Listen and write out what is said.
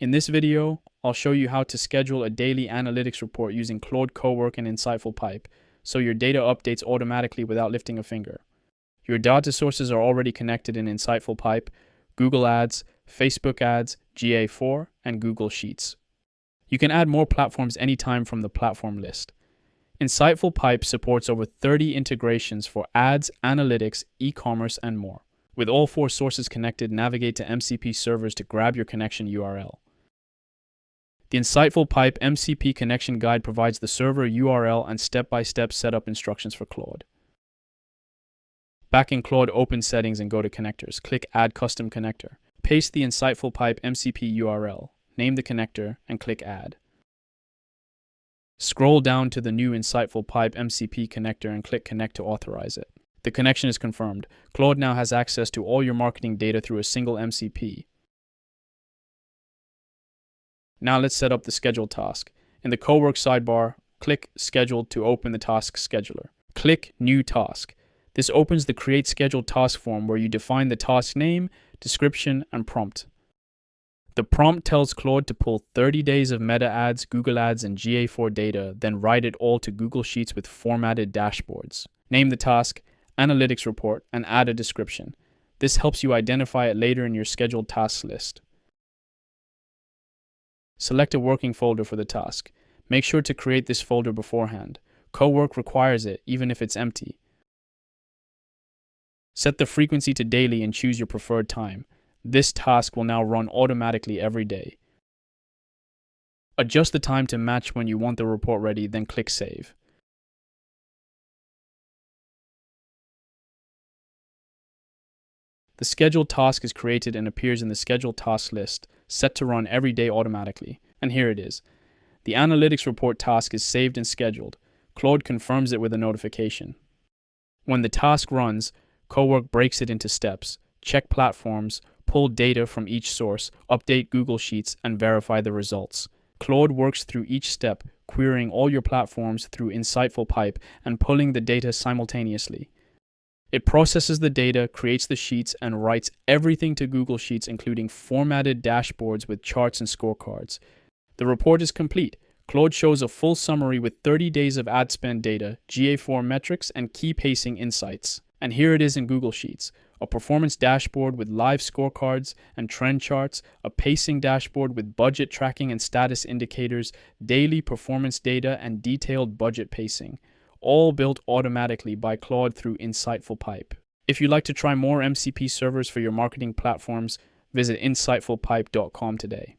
In this video, I'll show you how to schedule a daily analytics report using Claude Cowork and InsightfulPipe, so your data updates automatically without lifting a finger. Your data sources are already connected in InsightfulPipe, Google Ads, Facebook Ads, GA4, and Google Sheets. You can add more platforms anytime from the platform list. InsightfulPipe supports over 30 integrations for ads, analytics, e-commerce, and more. With all 4 sources connected, navigate to MCP servers to grab your connection URL. The InsightfulPipe MCP connection guide provides the server URL and step-by-step setup instructions for Claude. Back in Claude, open Settings and go to Connectors. Click Add Custom Connector. Paste the InsightfulPipe MCP URL, name the connector, and click Add. Scroll down to the new InsightfulPipe MCP connector and click Connect to authorize it. The connection is confirmed. Claude now has access to all your marketing data through a single MCP. Now let's set up the scheduled task. In the Cowork sidebar, click Scheduled to open the task scheduler. Click New Task. This opens the Create Scheduled Task form where you define the task name, description, and prompt. The prompt tells Claude to pull 30 days of Meta Ads, Google Ads, and GA4 data, then write it all to Google Sheets with formatted dashboards. Name the task, Analytics Report, and add a description. This helps you identify it later in your scheduled tasks list. Select a working folder for the task. Make sure to create this folder beforehand. Cowork requires it, even if it's empty. Set the frequency to daily and choose your preferred time. This task will now run automatically every day. Adjust the time to match when you want the report ready, then click Save. The scheduled task is created and appears in the scheduled task list, set to run every day automatically. And here it is. The analytics report task is saved and scheduled. Claude confirms it with a notification. When the task runs, Cowork breaks it into steps. Check platforms, pull data from each source, update Google Sheets, and verify the results. Claude works through each step, querying all your platforms through InsightfulPipe and pulling the data simultaneously. It processes the data, creates the sheets, and writes everything to Google Sheets, including formatted dashboards with charts and scorecards. The report is complete. Claude shows a full summary with 30 days of ad spend data, GA4 metrics, and key pacing insights. And here it is in Google Sheets. A performance dashboard with live scorecards and trend charts, a pacing dashboard with budget tracking and status indicators, daily performance data, and detailed budget pacing, all built automatically by Claude through InsightfulPipe. If you'd like to try more MCP servers for your marketing platforms, visit InsightfulPipe.com today.